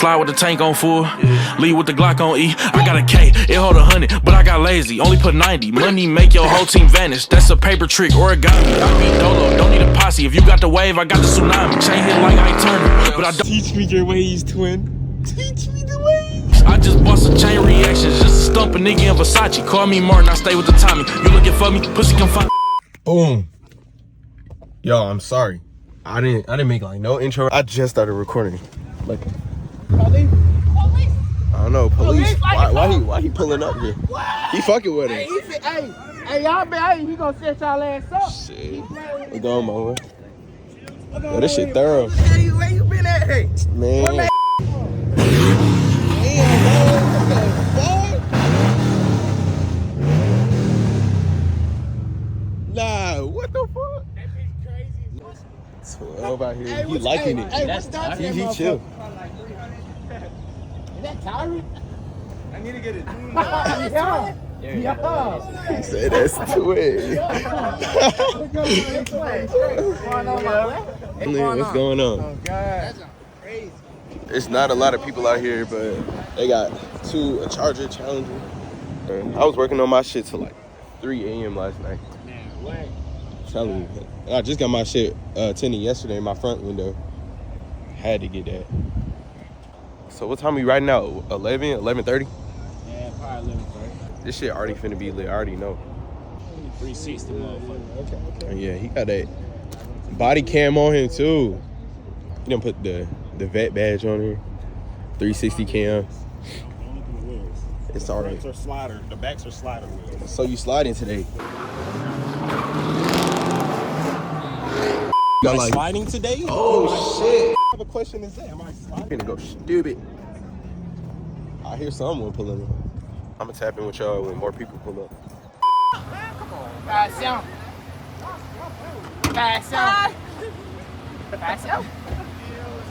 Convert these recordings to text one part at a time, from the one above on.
Fly with the tank on full, lead with the Glock on E. I got a K, it hold 100, but I got lazy. Only put 90. Money make your whole team vanish. That's a paper trick, origami. I be dolo, don't need a posse. If you got the wave, I got the tsunami. Chain hit like I Turner, but I don't. Teach me your ways, twin. Teach me the ways. I just bought some chain reactions just to stump a nigga in Versace. Call me Martin, I stay with the Tommy. You looking for me? Pussy come find. Boom. Yo, I'm sorry. I didn't make like no intro. I just started recording. Like. Police? I don't know, police. Why he pulling up here? He fucking with it. Hey, y'all been, he gonna set y'all ass up. Shit. What's going on, man? Yo, this shit thorough. Hey, where you been at? Hey, Man. Nah, what the fuck? That bitch crazy. 12 out here. He liking it. Hey, He chill. Is that Kyrie? I need to get it. Yeah. He said that's twin. What's going on? Oh, God. That's crazy. It's not a lot of people out here, but they got a Charger Challenger. I was working on my shit till like 3 a.m. last night. Man, what? I'm telling you. I just got my shit tinted yesterday in my front window. Had to get that. So what time are we riding out? 11, 11:30? Yeah, probably 11:30. This shit already finna be lit. I already know. 360 motherfucker. Okay. And yeah, he got that body cam on him too. He done put the vet badge on here. 360 cam. It's alright. The backs are slider wheels. So you sliding today? Am I sliding today? Oh shit! I have a question is that, am I sliding? Finna go stupid. I hear someone pulling up. I'm gonna tap in with y'all when more people pull up. Passião.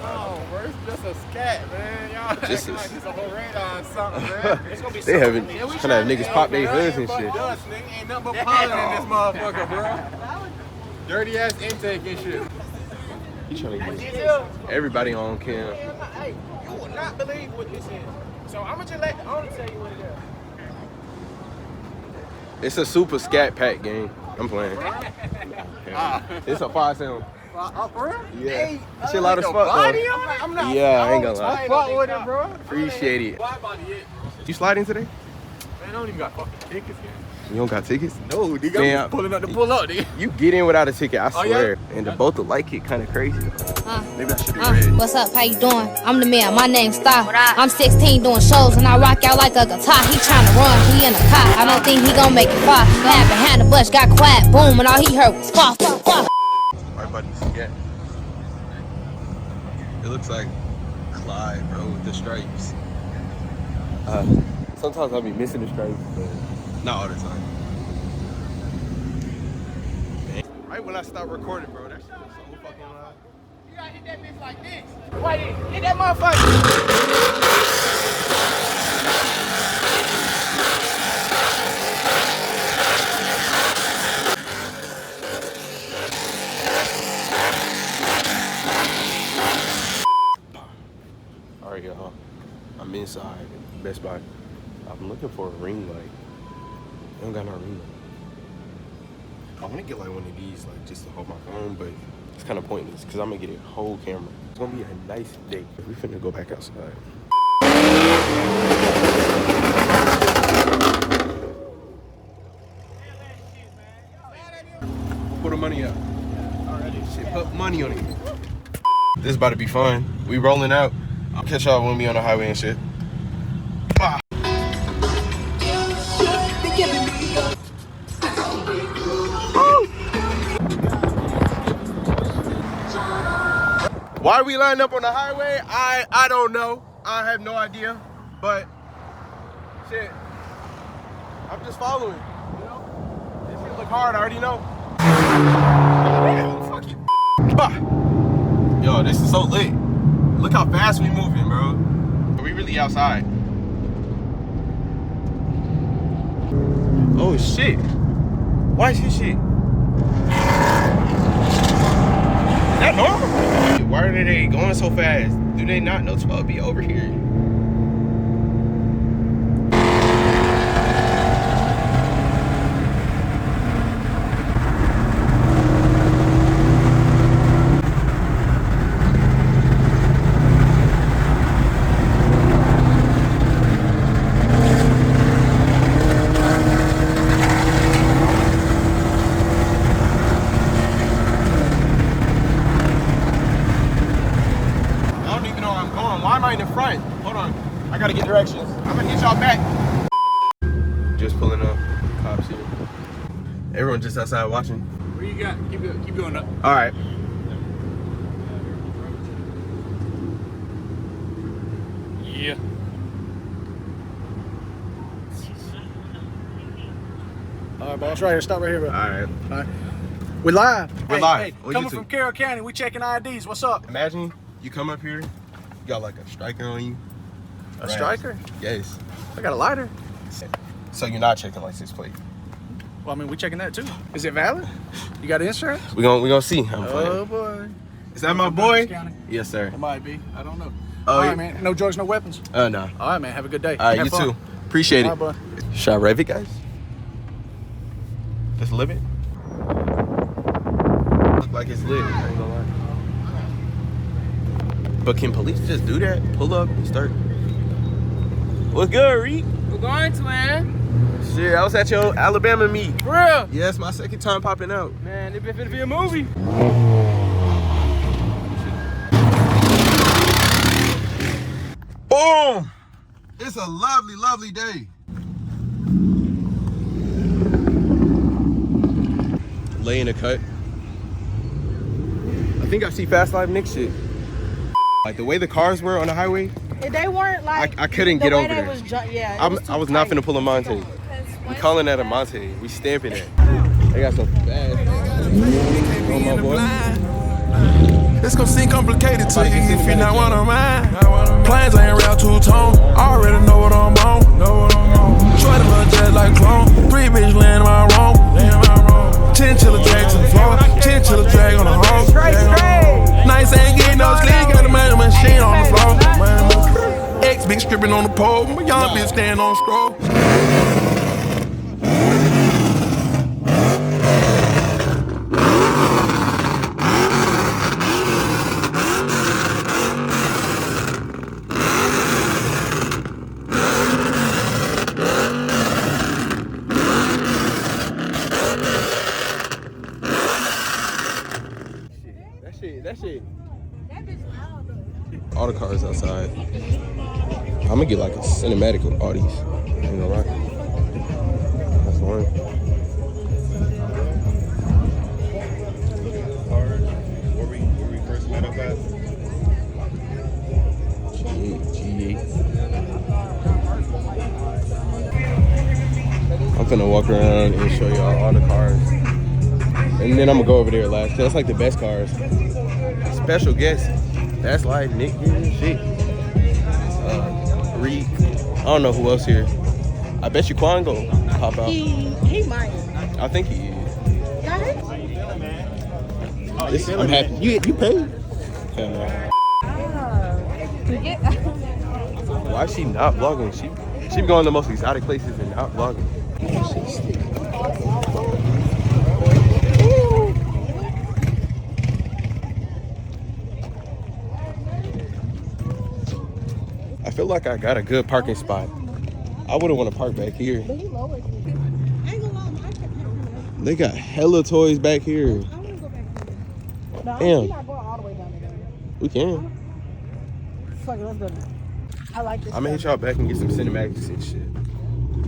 Oh, bro, it's just a scat, man. Y'all Just acting a- like it's a whole radar or something, man. It's gonna be They having something. trying to have niggas pop their hoods and Fuck shit. dust, nigga. Ain't nothing but pollen in this motherfucker, bro. Dirty ass intake and shit. You trying to get everybody on cam. Hey, you will not believe what this is. So I'm gonna just let the owner tell you what it is. It's a super scat pack game. I'm playing. It's a 5 For real? Yeah. Shit loud as fuck though. I'm not. Yeah, I ain't gonna lie. I fuck with it, bro. Appreciate it. Why body it? You sliding today? Man, I don't even got fucking tickets yet. You don't got tickets? No, nigga, I'm Man, just pulling up to pull up, nigga. You get in without a ticket, I Oh, yeah? swear. And the both will like it kind of crazy. Maybe I should be red. What's up? How you doing? I'm the man. My name's Star. I'm 16 doing shows and I rock out like a guitar. He tryna run, he in a car. I don't think he gon' make it far. Had behind the bush, got quiet, boom, and all he heard was fa fa fa. Right by the scat. It looks like Clyde, bro, with the stripes. Sometimes I'll be missing the stripes, but not all the time. Right when I start recording, bro, that shit was so fucking loud. You gotta hit that bitch like this. Wait, hit that motherfucker. All right, y'all. I'm inside Best Buy. I'm looking for a ring light. I don't got no ring light. I want to get like one of these, like just to hold my phone, but it's kind of pointless because I'm gonna get a whole camera. It's gonna be a nice day. We finna go back outside. Put the money up. Already. Shit, put money on it. This is about to be fun. We rolling out. I'll catch y'all when we on the highway and shit. Ah. Why are we lining up on the highway? I don't know. I have no idea. But shit, I'm just following. You know, this shit look hard. I already know. Fuck you. Bah. Yo, this is so lit. Look how fast we moving, bro. Are we really outside? Oh shit. Why is this shit? Is that normal? Why are they going so fast? Do they not know 12 be over here? I gotta get directions. I'm gonna hit y'all back. Just pulling up. Cops here. Everyone just outside watching. Where you got? Keep going up. All right. Yeah. All right, boss, right here. Stop right here, bro. All right. All right. We're live. We're live. Hey, On coming YouTube. from Carroll County, we checking IDs. What's up? Imagine you come up here, you got like a striker on you. A striker? Yes. I got a lighter. So you're not checking license plate. Well, I mean, we checking that too. Is it valid? You got insurance? We gonna see. I'm Oh playing. boy. Is that my boy? County? Yes, sir. It might be. I don't know. Oh, All yeah. right, man. No drugs, no weapons. No. All right, man. Have a good day. All right, Have you fun. too. Appreciate All it. right, bud. Should I rev it, guys? Just live it. Look like it's lit. I ain't gonna lie. But can police just do that? Pull up and start. What's good, RIQ? We're going to, man. Shit, I was at your Alabama meet. For real? Yeah, it's my second time popping out. Man, it been finna be a movie. Boom! It's a lovely, lovely day. Lay in a cut. I think I see Fast Live Nick shit. Like the way the cars were on the highway, They weren't like. I couldn't the get way over they there. Was yeah, it I was not finna pull a Monte. We calling that a Monte. We stamping it. They got some fast. Oh my boy. It's gonna seem complicated to you if you not one of mine. Planes ain't real two-tone. I already know what I'm on. Shorty look just like clone. 3 bitch laying my wrong. Chinchilla drag to the floor. Chinchilla drag on the hole. Nice ain't getting no sleep. Got the money machine on the floor. X big stripping on the pole. My young bitch stand on stroll. That shit. All the cars outside. I'm gonna get like a cinematic of all these. You know, right? That's the one. Where we first met up at? G8. I'm finna walk around and show y'all all the cars. And then I'm gonna go over there last. That's like the best cars. Special guest. That's like Nick here and shit. RIQ. I don't know who else here. I bet you Quan go pop out. He might. I think he is. Got it? I'm happy. You paid? Why is she not vlogging? She be going to the most exotic places and not vlogging. I feel like I got a good parking spot. I wouldn't want to park back here. They got hella toys back here. Damn. We can. I like this. I'm gonna hit y'all back and get some cinematics and shit.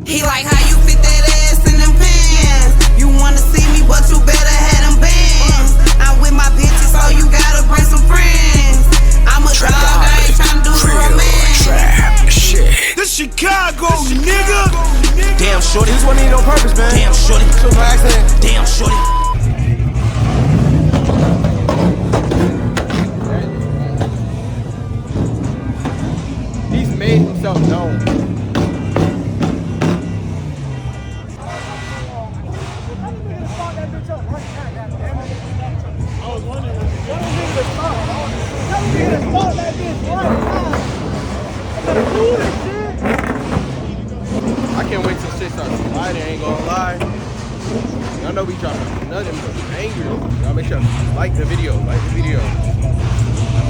He like how you fit that ass in them pants. You wanna see me, but you better have them bands. I'm with my bitches, so you gotta bring some friends. I'm a dog, I ain't tryna do the romance. This Chicago, nigga. Damn shorty, this wasn't even on purpose, man. Damn shorty, this was by accident. Damn shorty. He's made himself known. Start that bitch I can't wait till shit starts sliding, I ain't gonna lie. Y'all know we dropping nothing but angry. Y'all make sure to like the video,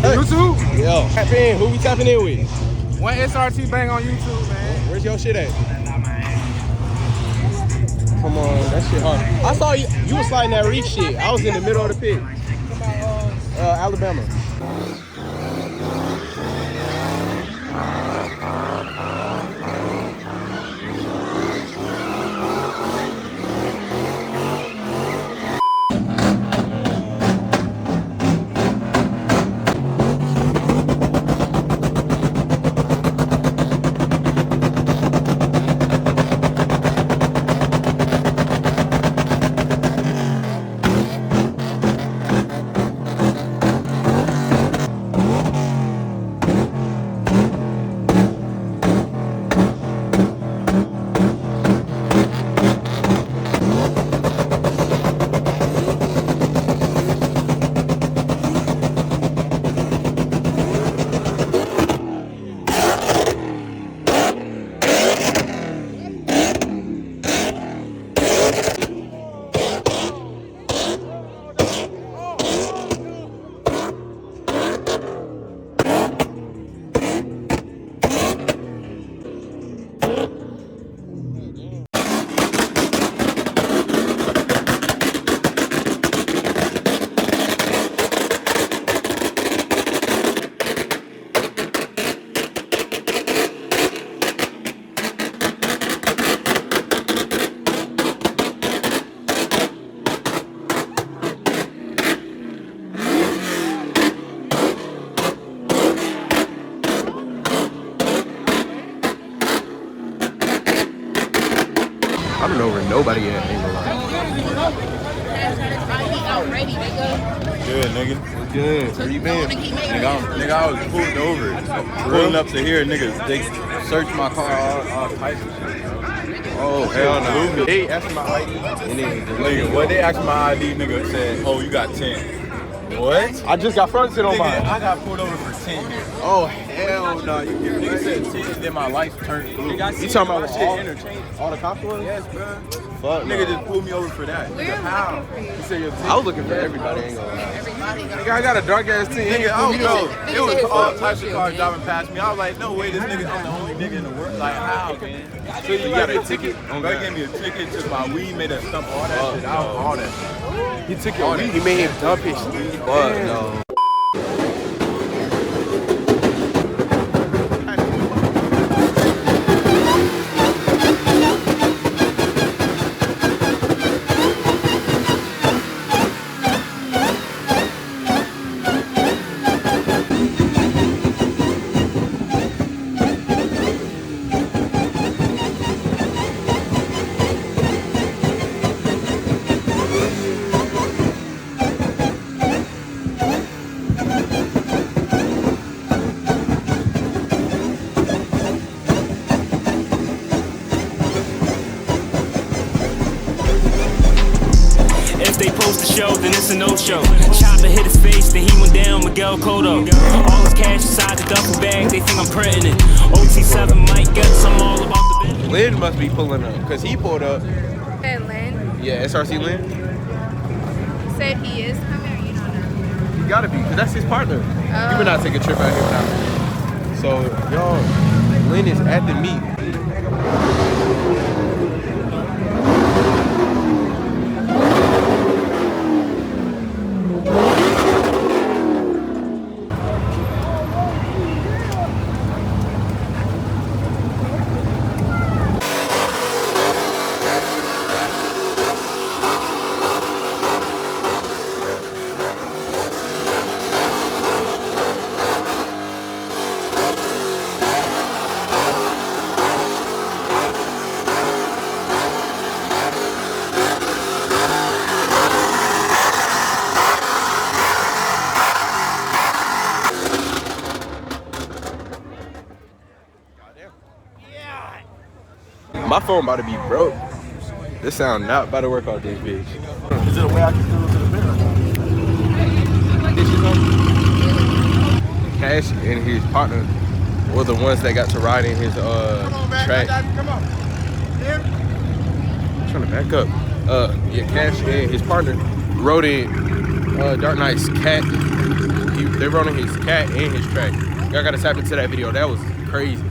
YouTube? Yo, tap in, who we tapping in with? One SRT bang on YouTube, man. Where's your shit at? Come on, that shit hard. I saw you was sliding that RIQ shit. I was in the middle of the pit. Alabama. I don't know where nobody at, ain't gonna lie. Good, nigga. Good. Where you been? Nigga, I was pulled over. Pulling up to here, niggas, they searched my car, all types of shit. Oh, hell no. They asked my ID, and then Nigga, what they asked my ID, nigga said, oh, you got 10. What? I just got fronted on Nigga, mine. I got pulled over for 10 here. Oh, hell no. You give me Nigga said 10, then my lights turned blue. Nigga, I You talking about shit interchange? all the cops was? Yes, bro. Fuck Nigga no. just pulled me over for that. Nigga, how? He said your 10. I was looking for everybody, ain't gonna lie. Nigga, I got a dark ass 10. Nigga, I don't know. It was all types of cars driving past me. I was like, no way, this nigga, I'm the only nigga in the world. Like, how, man? So you got a ticket? Bro gave me a ticket, took my weed, made us stump all that shit out, all that shit. He took your weed. He made him dump his weed. Fuck no. Show, then it's a no-show. Chopper hit his face, then he went down Miguel Cotto. All his cash inside the duffel bag, they think I'm pregnant. OT7 Mike Guts, I'm all about the business. Lynn must be pulling up, because he pulled up. Hey, Lynn. Yeah, SRT Lynn. Said he is coming or you don't know? He gotta be, because that's his partner. He would not take a trip out here without him. So, y'all, Lynn is at the meet. My phone about to be broke. This sound not about to work on this bitch. Is it a way I can do it to the mirror? Cash and his partner were the ones that got to ride in his track. Come on. I'm trying to back up. Yeah, Cash and his partner rode in Dark Knight's cat. They rode in his cat and his track. Y'all gotta tap into that video. That was crazy.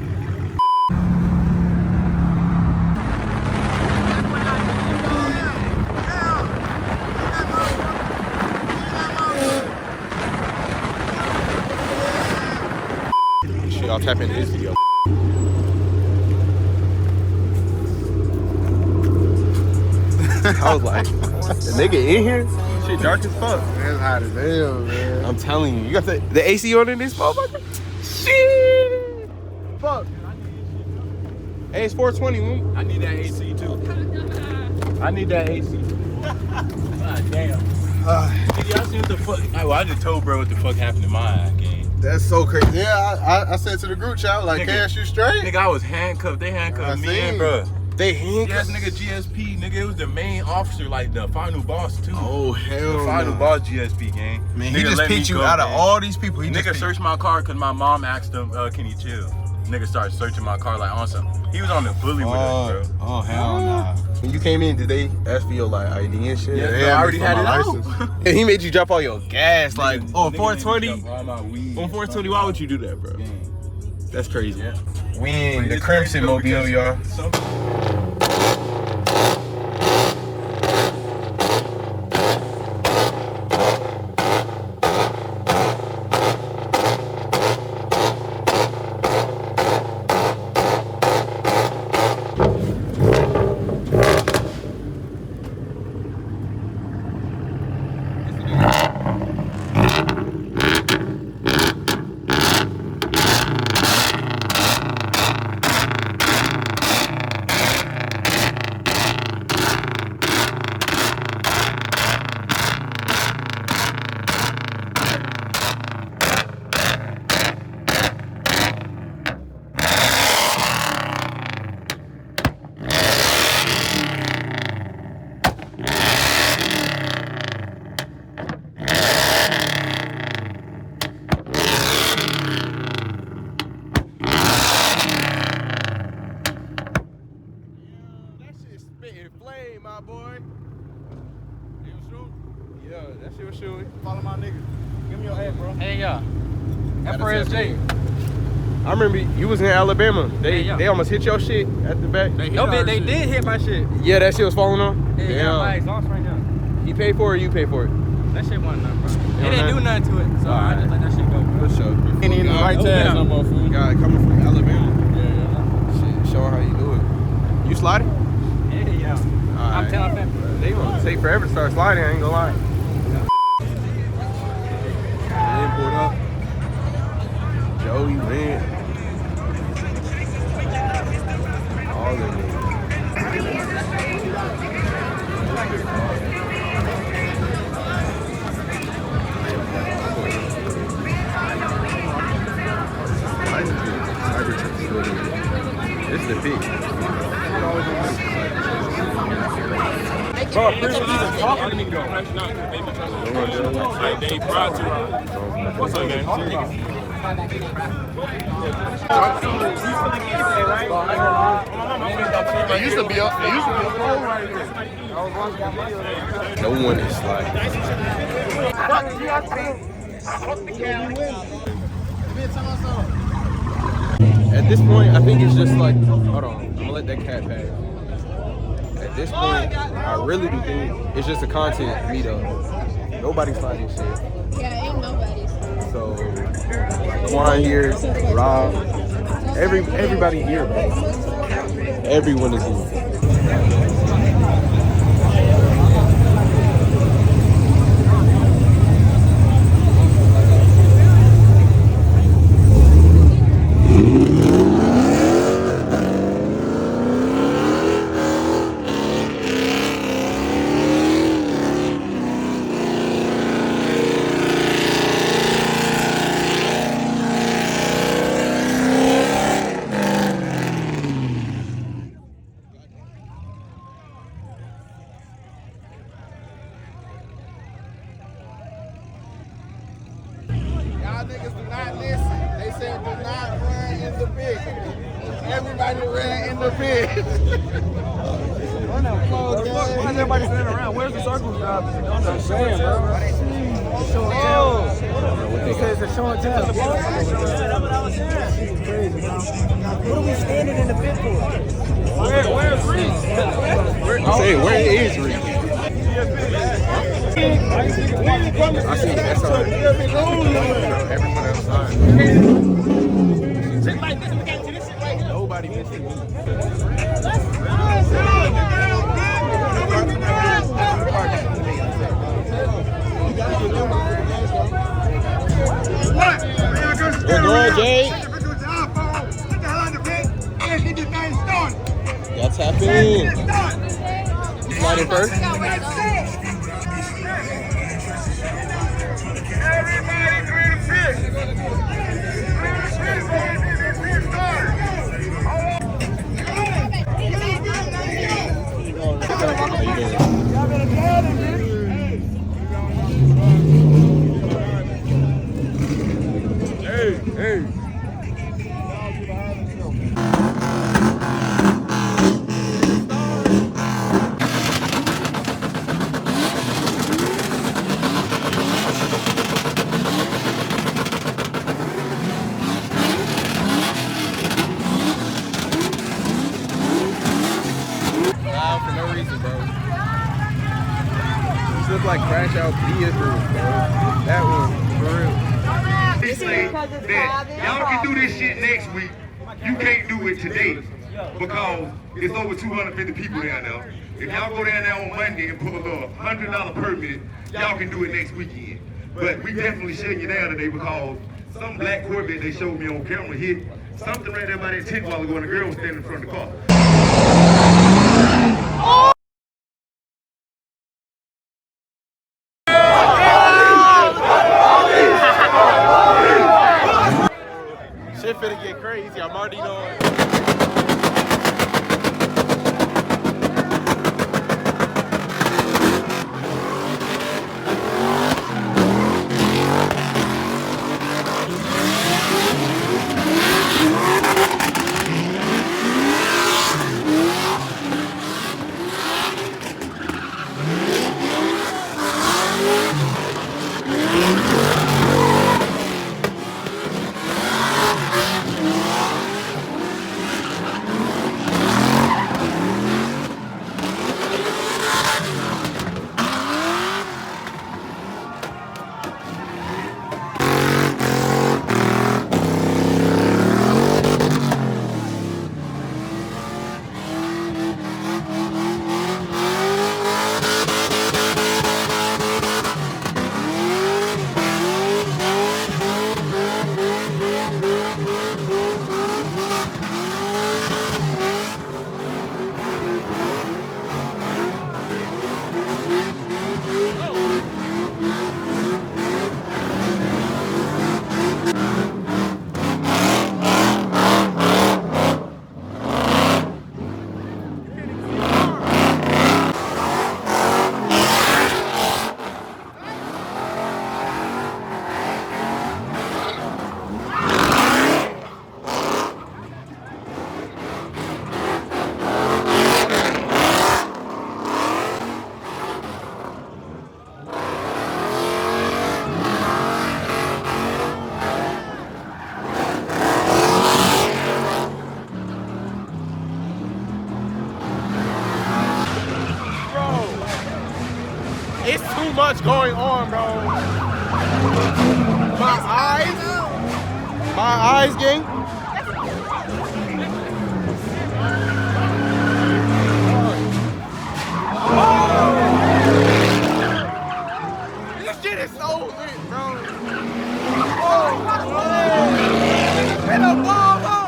Y'all tap into this video. I was like, the nigga in here? Shit dark as fuck. That's hot as hell, man. I'm telling you, you got the AC on in this motherfucker? Shit! Fuck. Hey, it's 420. I need that AC too. I need that AC. God damn. Nigga, y'all see what the fuck? Well, I just told bro what the fuck happened in my game. That's so crazy. Yeah, I said to the group chat, like, Nigga. Cash, you straight? Nigga, I was handcuffed. They handcuffed me seen. and bro. They Yes, handcuffed. nigga, GSP. Nigga, it was the main officer, like the final boss too. Oh, hell The final no. boss GSP gang. Man, Nigga he just let me picked you go, out of gang. all these people. He Nigga just picked- searched my car because my mom asked him, can he chill? Nigga started searching my car like on some. He was on the bully with us, bro. Oh, hell nah. When you came in, did they ask for your like ID and shit? Yeah, Yeah, I already for had my it out. license. And he made you drop all your gas, like, Nigga- on nigga 420? made me dump all my weed On and 420, stuff. why would you do that, bro? Gang. That's crazy. Yeah. We in the It's Crimson crazy though, Mobile, because y'all. some- Flame, my boy. You shoot? Yeah, that shit was shooting. Follow my nigga. Give me your ad, bro. Hey, yeah. FRSJ. I remember you was in Alabama. They Yeah. they almost hit your shit at the back. No, they did hit my shit. Yeah, that shit was falling off. Yeah, my exhaust right now. He paid for it or you paid for it? That shit wasn't nothing, bro. You They didn't know do nothing to it, so I just let that shit go, bro. For sure. Ain't even the right tags no more, fool. Guy coming from Alabama. Yeah. Shit, showing how you do it. You sliding? Yeah. I'm Alright. telling them. They gonna take forever to start sliding, I ain't gonna lie. Then pulled up. Joey went. All of them. This is the peak. Bro, people even talking to me though. Like they proud to. What's up, gang? It used to be up. It used to be a pole right here. No one is like. At this point, I think it's just like, hold on, I'm gonna let that cat pass. At this point, I really do think it's just a content meetup. Nobody's finding shit. Yeah, ain't nobody. So, Quan here, Rob, everybody here, bro. Everyone is here. Everybody ran in the pit. Why is everybody standing around? Where's the circle job? I'm saying, bro. It says it's showing tell. Yeah, that's what I was saying. Crazy, bro. What are we standing in the pit for? Where's Reed? Where is Reed? I see SRT. Everyone outside. Nobody missing me. What's going, Jay? Y'all tap in. You slide in first? Hey. Loud for no reason, bro. These look like crash out vehicles, bro. That one, for real. They say that y'all can do this shit next week. You can't do it today because it's over 250 people down there. If y'all go down there on Monday and pull a $100 permit, y'all can do it next weekend. But we definitely shutting you down today because some black Corvette they showed me on camera hit something right there by that tent while ago and the girl was standing in front of the car. Shit finna get crazy. I'm already knowing. It's too much going on, bro. My eyes, gang. This shit is so lit, bro. And a bomb up.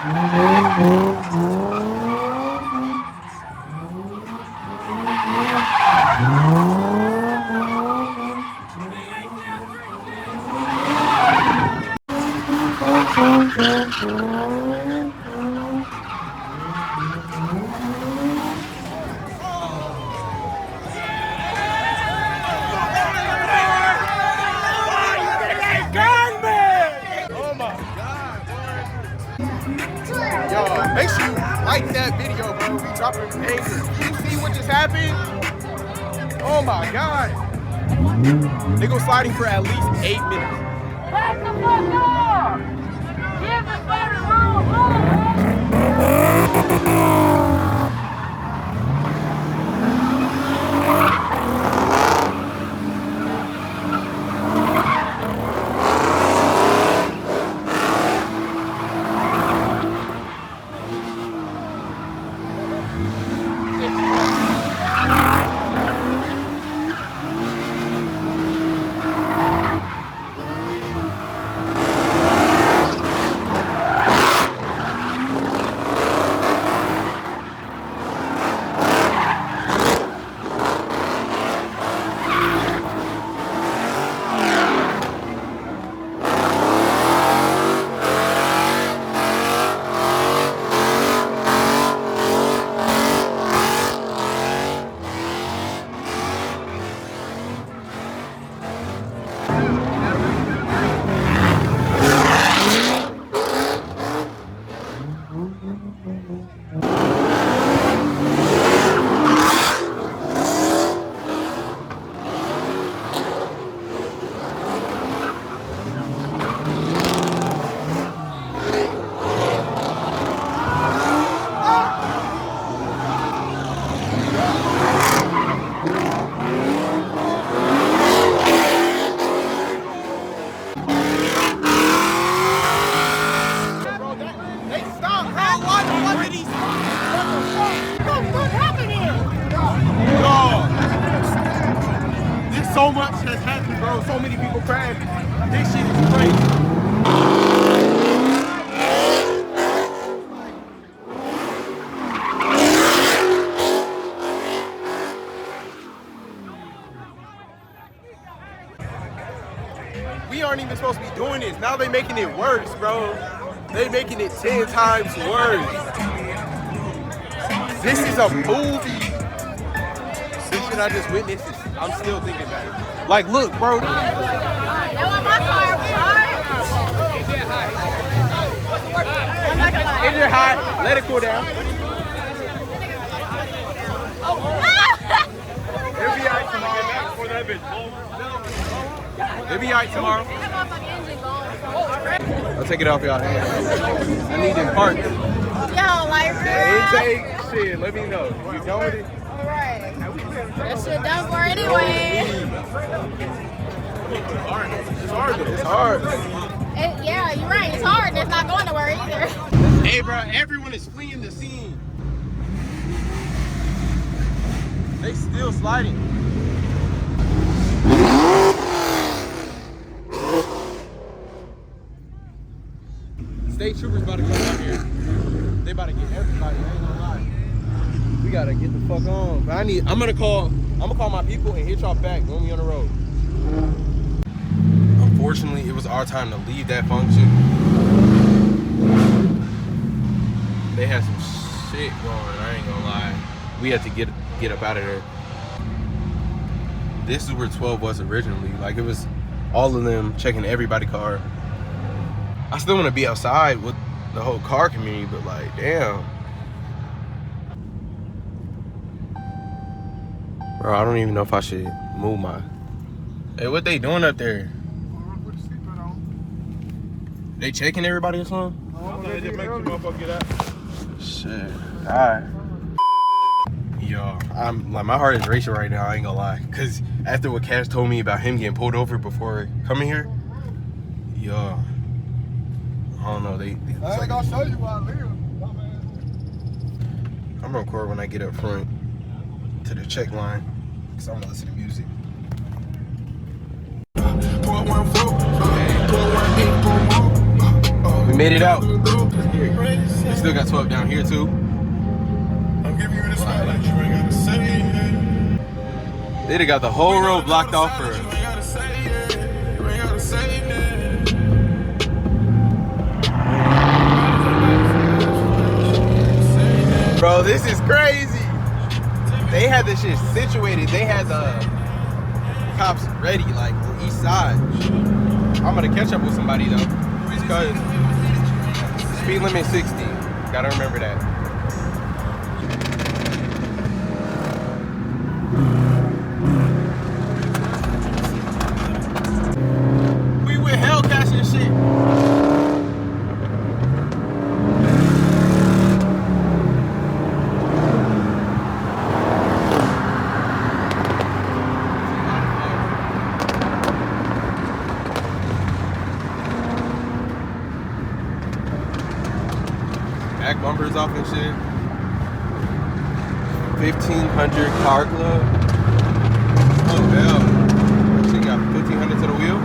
Mm-hmm. like that video, bro. We dropping bangers. You see what just happened? Oh my God. They go sliding for at least 8 minutes. Back the fuck up! Give the fucking So much has happened, bro. So many people crashed. This shit is crazy. We aren't even supposed to be doing this. Now they making it worse, bro. They making it 10 times worse. This is a movie. This shit I just witnessed, I'm still thinking about it. Like, look, bro. That was my car. Is it hot? Let it cool down. It'll be alright tomorrow. It'll be alright tomorrow. I'll take it off y'all hands. I need it parked. Yo, like, Intake, shit, let me know. You done with it? Alright. That shit done for anyway. It's hard. It's hard. Yeah, you're right. It's hard and it's not going nowhere either. Hey, bro, everyone is fleeing the scene. They still sliding. State troopers about to come out here. They about to get everybody. I ain't gonna lie. We gotta get the fuck on. But I'm gonna call my people and hit y'all back when we on the road. Unfortunately, it was our time to leave that function. They had some shit going, I ain't gonna lie. We had to get up out of there. This is where 12 was originally. Like, it was all of them checking everybody's car. I still want to be outside with the whole car community, but like, damn. Bro, I don't even know if I should move my... Hey, what they doing up there? They checking everybody or something? They just make the motherfucker get out. Shit. Alright. Yo, I'm like, my heart is racing right now, I ain't gonna lie. Cause after what Cash told me about him getting pulled over before coming here, yo, I don't know, they I ain't gonna show you why I live. I'm gonna record when I get up front to the check line, cause I'm gonna listen to music. We made it out. We still got 12 down here too. They done got the whole road blocked off for us. Bro, this is crazy. They had this shit situated. They had the cops ready, like, on each side. I'm gonna catch up with somebody though. Because speed limit 60. Gotta remember that. off and shit. 1500 car club. Oh hell. That shit got 1500 to the wheel.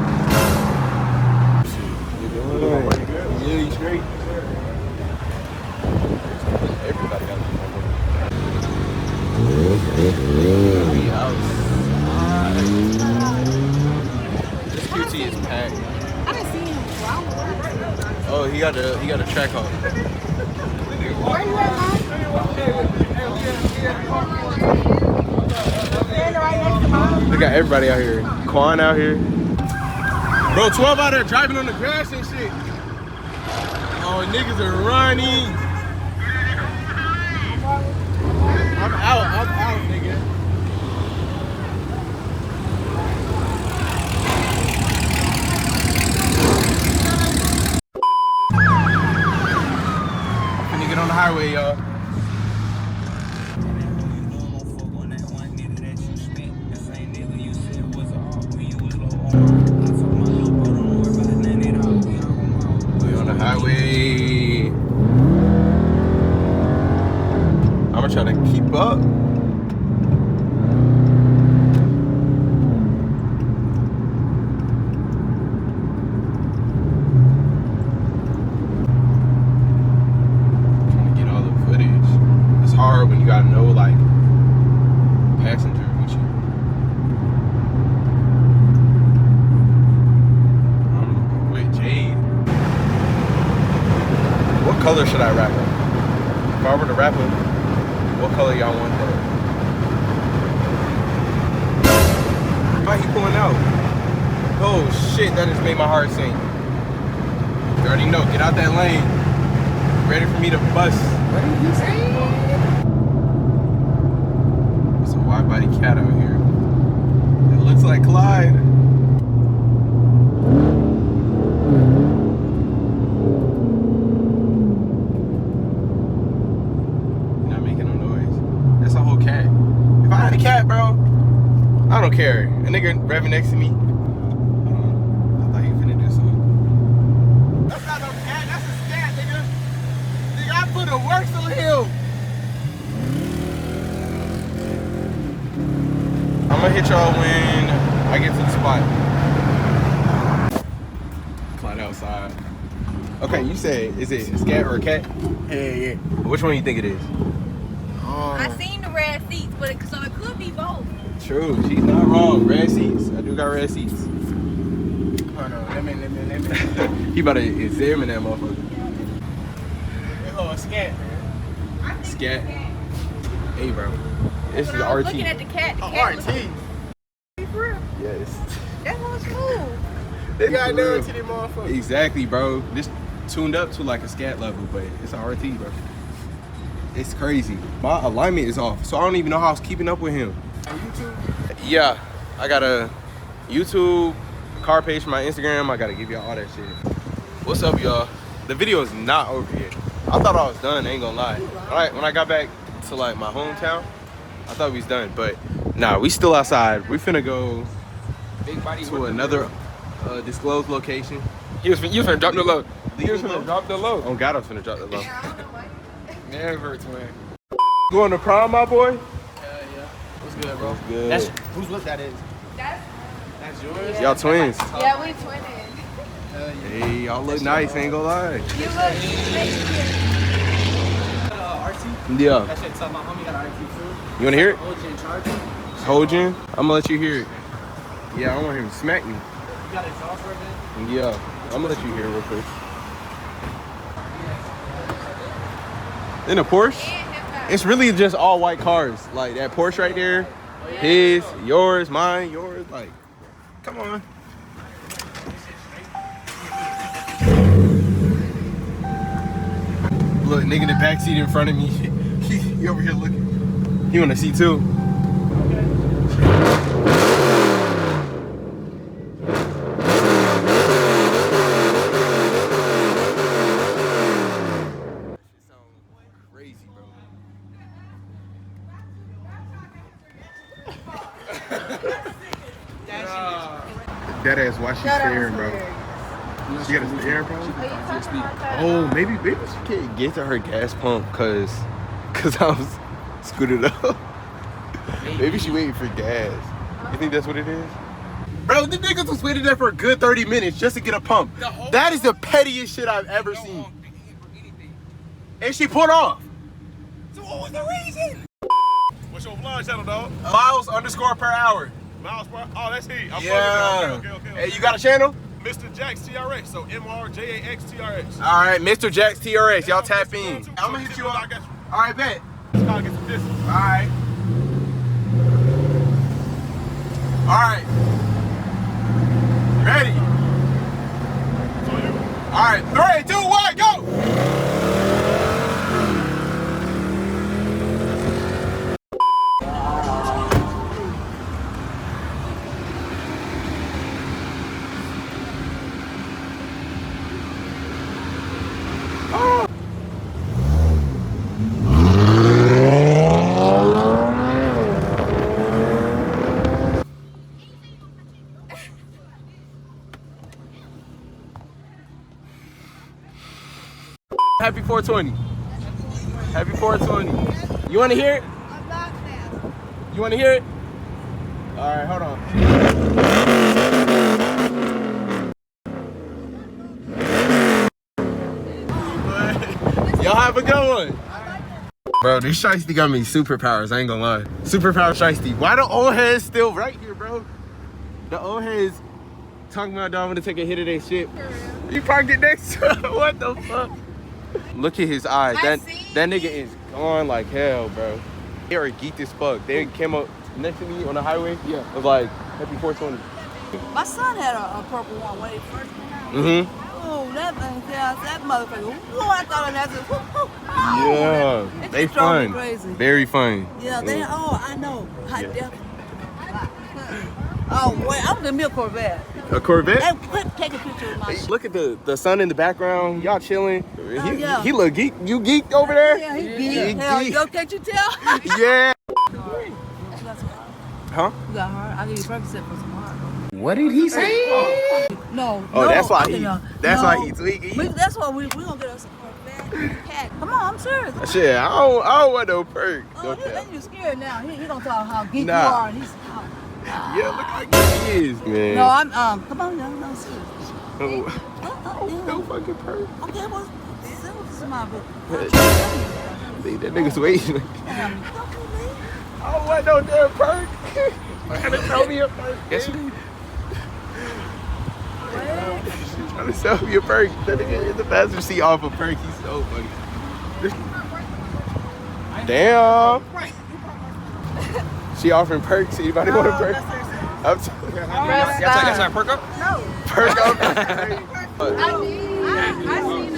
Yeah, you straight. Everybody got this QT is packed. I didn't see him. Oh, he got a track hole. Where you at, Mom? They got everybody out here. Quan out here. Bro, 12 out there driving on the grass and shit. Oh, niggas are running. I'm out, nigga. Finna get on the highway, y'all. We on the highway. I'ma try to keep up. Trying to get all the footage. It's hard when you got no like passenger with you. I'm with Jade. What color should I wrap up? If I were to wrap up, what color y'all want that? Why he pulling out? Oh shit, that just made my heart sink. You already know, get out that lane. Ready for me to bust. What did you say? It's a wide body cat out here. It looks like Clyde. Cat, bro. I don't care. A nigga revving next to me. I thought you finna do something. That's not no cat, that's a scat, nigga. Nigga, I put the works on him. I'm gonna hit y'all when I get to the spot. Clyde outside. Okay, you said, is it a scat or a cat? Yeah. Which one do you think it is? I seen the red seats, but so it could be both. True, she's not wrong. Red seats. I do got red seats. Hold on, let me. He about to examine that motherfucker. Oh, scat. Scat. Hey, bro. This is the RT. Looking at the cat. The cat RT. For real. Yes. That one's cool. They got down to the motherfucker. Exactly, bro. This tuned up to like a scat level, but it's an RT, bro. It's crazy. My alignment is off, so I don't even know how I was keeping up with him. On YouTube? Yeah, I got a YouTube car page for my Instagram. I gotta give y'all all that shit. What's up, y'all? The video is not over yet. I thought I was done, I ain't gonna lie. When I got back to like my hometown, I thought we was done, but nah, we still outside. We finna go to another disclosed location. You was finna drop the low. You was finna drop the low. Oh God, I was finna drop the low. Never, twin. Going to prom, my boy? Yeah. What's good, bro? What's good? That's whose look that is? That's yours? Y'all twins. Yeah, we twinning. Hey, y'all look nice, ain't gonna lie. You look RT? Yeah. That shit tell my homie got an RT too. You wanna hear it? Hojin charger. Hojin? I'm gonna let you hear it. Yeah, I don't want him to smack me. You got exhaust for it? Yeah, I'm gonna let you hear it real quick. In a Porsche, it's really just all white cars. Like that Porsche right there, his, yours, mine, yours. Like, come on. Look, nigga in the backseat in front of me. He over here looking. He wanna see too. That ass, why she staring, bro? She got a air problem? Oh, maybe she can't get to her gas pump cause I was scooted up. Maybe she waiting for gas. You think that's what it is? Bro, the niggas was waiting there for a good 30 minutes just to get a pump. That is the pettiest shit I've ever seen. And she pulled off. So what was the reason? What's your vlog channel, dog? Miles_per hour. Miles per. Oh, that's he. I'm Yeah. Okay. Hey, you got a channel? Mr. Jax TRX. So MRJAX TRX. All right, Mr. Jax TRX. Y'all tap in. I'm gonna hit you up. I got you. All right, bet. Let's gotta get some distance. All right. All right. Ready? All right, 3, 2, 1, go! Happy 420. Happy 420. You want to hear it? You want to hear it? All right, hold on. Y'all have a good one. Bro, this shiesty got me superpowers, I ain't gonna lie. Superpower shiesty. Why the old heads still right here, bro? The old heads talking about I'm gonna take a hit of their shit. You parked it next to him. What the fuck? Look at his eyes. That nigga is gone like hell, bro. They are geeked as fuck. They came up next to me on the highway. Yeah. Was like, happy 420. My son had a purple one when he first came out. Mm-hmm. Oh, that thing, that motherfucker. Oh, I thought of that. Yeah. They fun. Crazy. Very fun. Yeah, they, I know. Hot death. Oh, wait, I'm gonna be a Corvette. A Corvette? Hey, take a picture of my shit. Look at the sun in the background. Y'all chilling. Yeah. He look geek. You geeked over there? Yeah, he geek. Hell, yo, can't you tell? Yeah. Huh? You got hard. I'll give you Percocet for some hard. What did he say? No. Oh, that's why why he tweaking. That's why we gonna get us a Corvette. Come on, I'm serious. Shit, I don't want no perk. Oh, you're scared now. He don't talk how geek Nah. you are. And he's, Yeah, look how geek he is, man. No, I'm come on, no, serious. No fucking perk. Okay, well, this is my book. That nigga's waiting. I don't want no damn perk. Trying to sell me a perk. Yes, you did. Trying to sell me a perk. That nigga in the passenger seat off a perk. He's so funny. Damn. She offering perks. Anybody want a perk? I'm telling you. Y'all trying to perk up? No. Perk up. I seen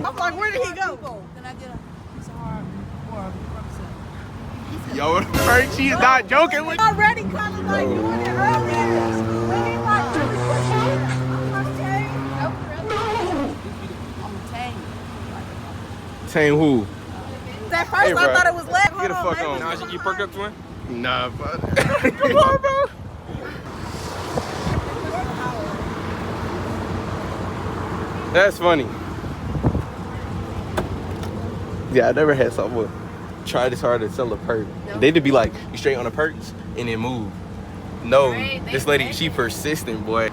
I'm like, where did he go? Can I get a piece of hard or a Percocet? Yo, what a perk. She is not joking with you. Already kind of like doing it earlier. Tame who? That first Hey, I bro. thought it was left. Get the fuck on. Nah, you perked up to him? Nah, but come on, bro. That's funny. Yeah, I never had someone try this hard to sell a perk. No. They'd be like, you straight on the perks and then move. No, this lady, she persistent, boy.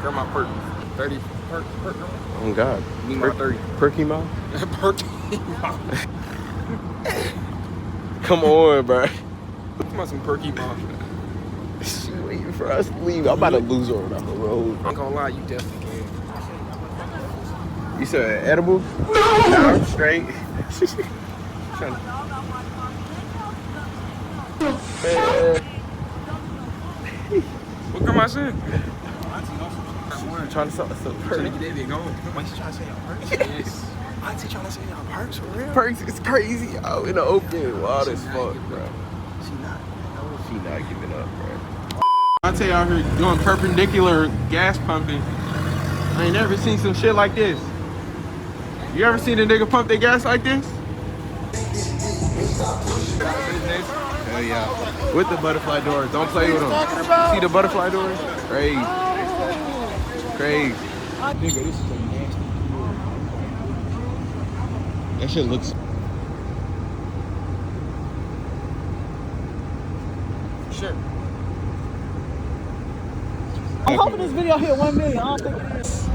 Grab my perk. 30 perk. Oh God. Need my 30. Perky mouth? Perky. Come on, bro. Come on, some perky mouth. She waiting for us to leave. I'm about to lose her on the road. I'm gonna lie, you definitely can. You said edible? Nah, I'm straight. What come I said? Trying to sell us a perk. Why you trying to say y'all perks? Yes. Auntie trying to say y'all perks for real? Perks is crazy out in the open. Wild as fuck, bro. She not giving up, bro. Auntie out here doing perpendicular gas pumping. I ain't never seen some shit like this. You ever seen a nigga pump their gas like this? Hell yeah. With the butterfly doors. Don't play with them. See the butterfly doors? Crazy. crazy. Nigga, this is a nasty. That shit looks. Sure. I'm hoping this video hit 1 million. I don't think it is.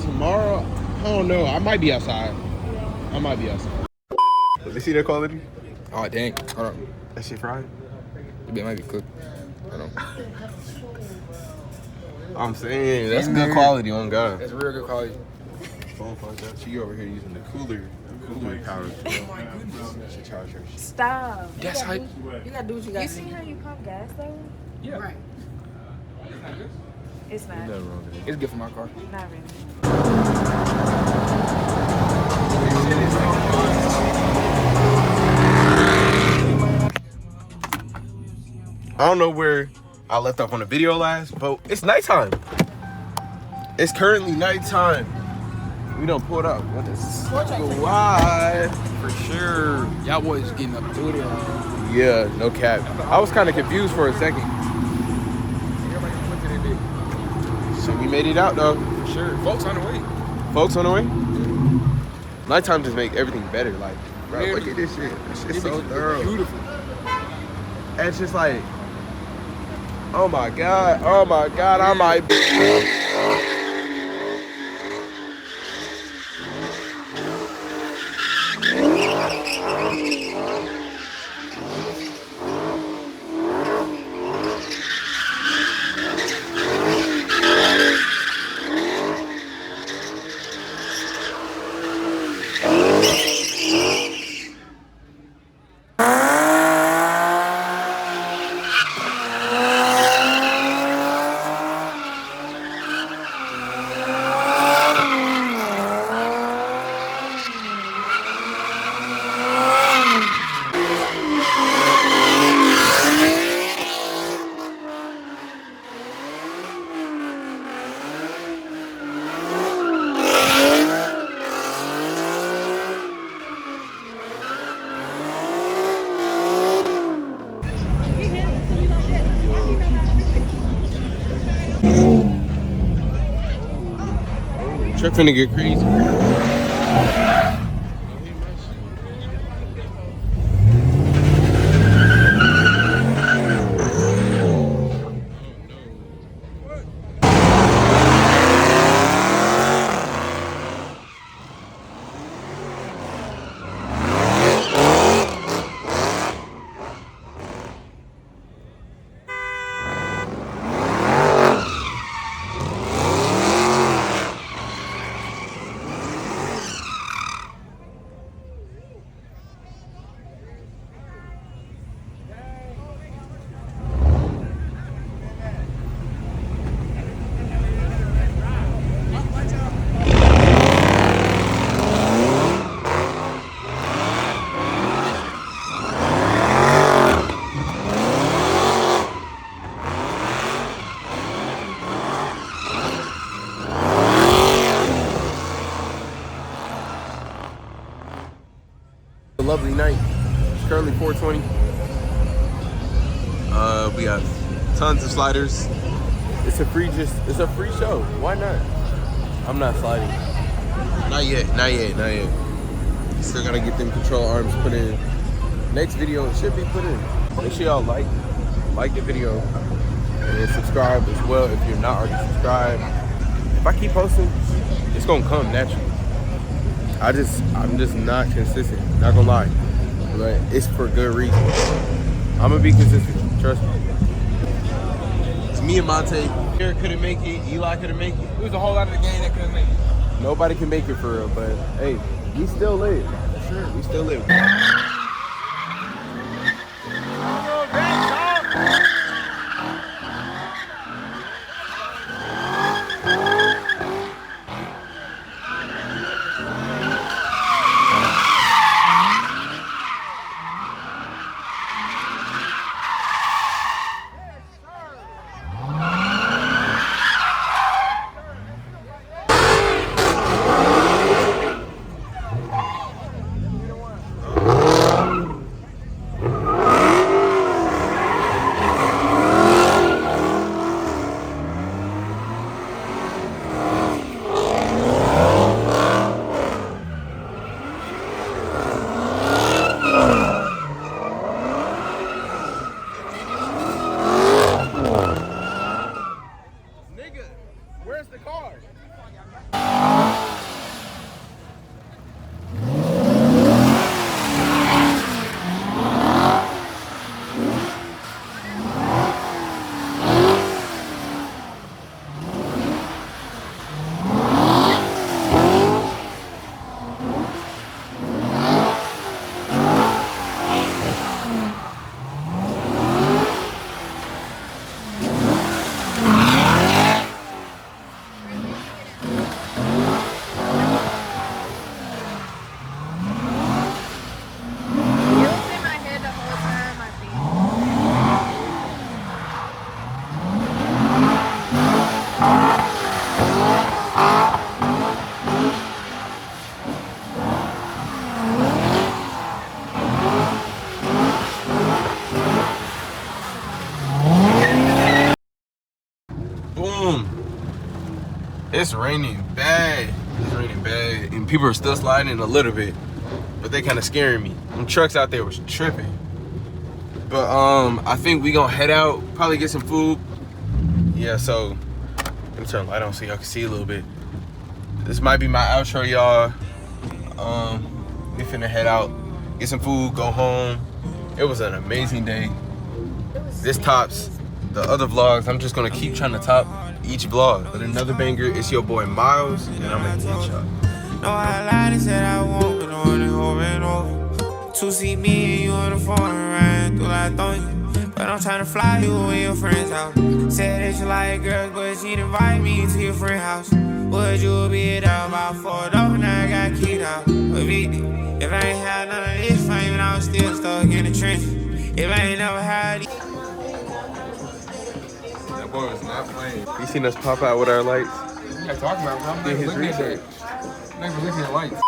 Tomorrow, I don't know. I might be outside. I might be outside. They see that quality? Oh, dang. Hold on. That shit fried? It might be cooked. Hold on. I'm saying, that's good quality on God. That's real good quality. Phone fucked up. She over here using the cooler power. Oh my goodness. That shit charge her. Stop. That's hype. You gotta do what you gotta You see how you pump gas though? Yeah. Right. It's not. Nothing wrong with it. It's good for my car. Not really. I don't know where I left off on the video last, but it's nighttime. It's currently nighttime. We done pulled up. What is why? For sure. Y'all boys getting up to it. Yeah, no cap. I was kind of confused for a second. Everybody went to their day. So we made it out though. For sure. Folks on the way. Folks on the way? Nighttime just make everything better. Like, bro, look at this shit. This shit's so thorough. Beautiful. And it's just like, oh my God, I might be. Truck finna get crazy. Lovely night. It's currently 4:20. We got tons of sliders. It's a free show. Why not? I'm not sliding. Not yet. Still gotta get them control arms put in. Next video should be put in. Make sure y'all like the video and then subscribe as well if you're not already subscribed. If I keep posting, it's gonna come naturally. I'm just not consistent, not gonna lie. But it's for good reason. I'm gonna be consistent, trust me. It's me and Monte. Eric couldn't make it, Eli couldn't make it. There was a whole lot of the game that couldn't make it. Nobody can make it for real, but hey, we still live. For sure, we still live. Where's the car? Boom. It's raining bad. It's raining bad. And people are still sliding a little bit. But they kind of scaring me. Them trucks out there was tripping. But I think we gonna head out, probably get some food. Yeah, so let me turn the light on so y'all can see a little bit. This might be my outro, y'all. We finna head out, get some food, go home. It was an amazing day. This tops the other vlogs. I'm just gonna keep trying to top each vlog. But another banger, it's your boy Miles, and I'm gonna get y'all. No, I lied and said I won't, but on and over and over. To see me and you on the phone and riding through like throwing. But I'm trying to fly you in your friend's house. Said that you like girls, but she didn't invite me to your friend's house. Would you be down about 4 dollars? Now I got kicked out. But if I ain't had none of this fame, and I was still stuck in the trenches. If I ain't never had it. That boy was not playing. You seen us pop out with our lights? What you guys talking about, bro? I'm not Did even his looking at research. that. I'm not even looking at lights.